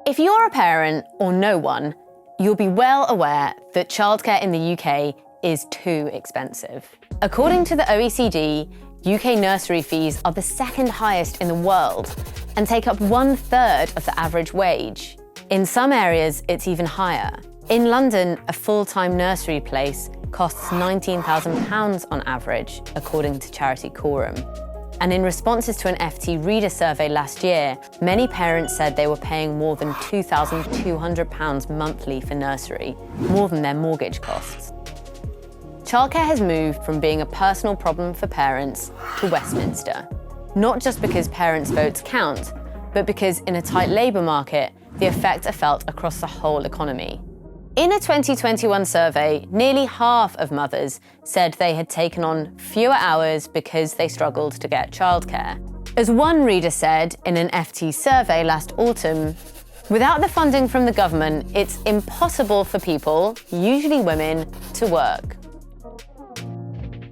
If you're a parent or know one, you'll be well aware that childcare in the UK is too expensive. According to the OECD, UK nursery fees are the second highest in the world and take up 1/3 of the average wage. In some areas, it's even higher. In London, a full-time nursery place costs £19,000 on average, according to charity Coram. And in responses to an FT reader survey last year, many parents said they were paying more than £2,200 monthly for nursery, more than their mortgage costs. Childcare has moved from being a personal problem for parents to Westminster, not just because parents' votes count, but because in a tight labour market, the effects are felt across the whole economy. In a 2021 survey, nearly half of mothers said they had taken on fewer hours because they struggled to get childcare. As one reader said in an FT survey last autumn, without the funding from the government, it's impossible for people, usually women, to work.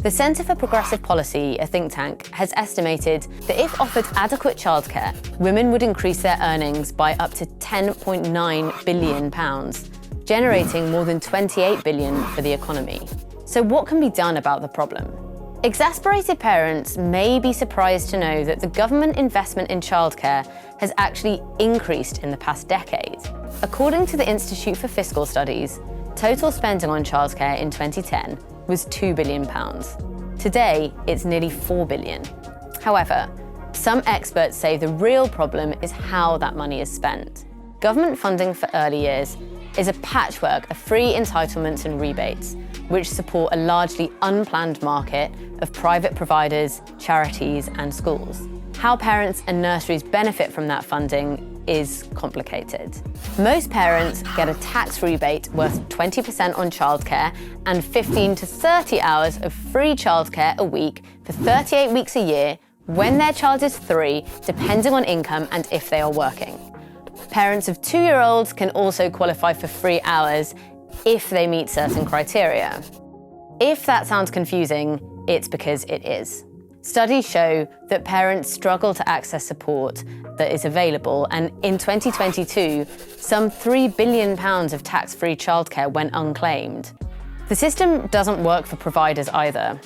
The Centre for Progressive Policy, a think tank, has estimated that if offered adequate childcare, women would increase their earnings by up to £10.9 billion, generating more than £28 billion for the economy. So what can be done about the problem? Exasperated parents may be surprised to know that the government investment in childcare has actually increased in the past decade. According to the Institute for Fiscal Studies, total spending on childcare in 2010 was £2 billion. Today, it's nearly £4 billion. However, some experts say the real problem is how that money is spent. Government funding for early years is a patchwork of free entitlements and rebates, which support a largely unplanned market of private providers, charities, and schools. How parents and nurseries benefit from that funding is complicated. Most parents get a tax rebate worth 20% on childcare and 15 to 30 hours of free childcare a week for 38 weeks a year when their child is 3, depending on income and if they are working. Parents of 2-year-olds can also qualify for free hours if they meet certain criteria. If that sounds confusing, it's because it is. Studies show that parents struggle to access support that is available, and in 2022, some £3 billion of tax-free childcare went unclaimed. The system doesn't work for providers either.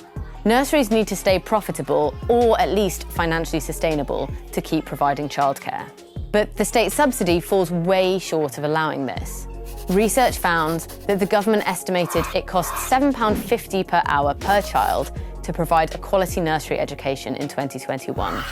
Nurseries need to stay profitable or at least financially sustainable to keep providing childcare. But the state subsidy falls way short of allowing this. Research found that the government estimated it costs £7.50 per hour per child to provide a quality nursery education in 2021.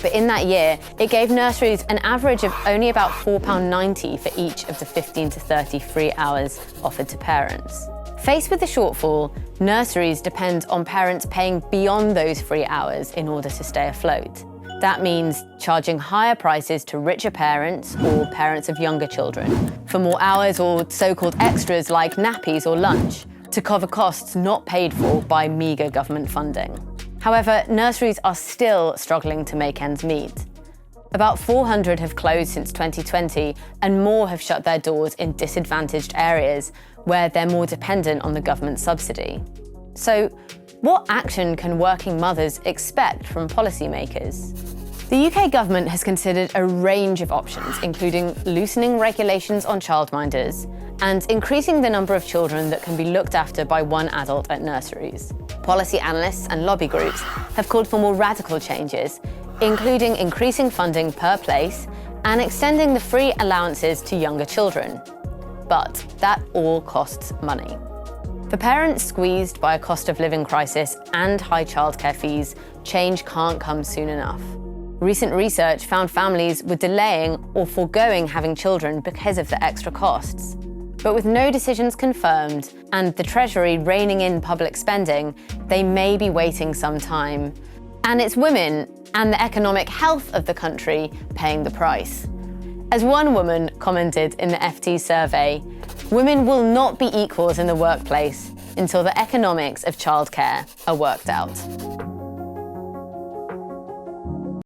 But in that year, it gave nurseries an average of only about £4.90 for each of the 15 to 30 free hours offered to parents. Faced with the shortfall, nurseries depend on parents paying beyond those free hours in order to stay afloat. That means charging higher prices to richer parents or parents of younger children for more hours or so-called extras like nappies or lunch to cover costs not paid for by meagre government funding. However, nurseries are still struggling to make ends meet. About 400 have closed since 2020 and more have shut their doors in disadvantaged areas where they're more dependent on the government subsidy. So, what action can working mothers expect from policymakers? The UK government has considered a range of options, including loosening regulations on childminders and increasing the number of children that can be looked after by one adult at nurseries. Policy analysts and lobby groups have called for more radical changes, including increasing funding per place and extending the free allowances to younger children. But that all costs money. For parents squeezed by a cost of living crisis and high childcare fees, change can't come soon enough. Recent research found families were delaying or foregoing having children because of the extra costs. But with no decisions confirmed and the Treasury reining in public spending, they may be waiting some time. And it's women and the economic health of the country paying the price. As one woman commented in the FT survey, women will not be equals in the workplace until the economics of childcare are worked out.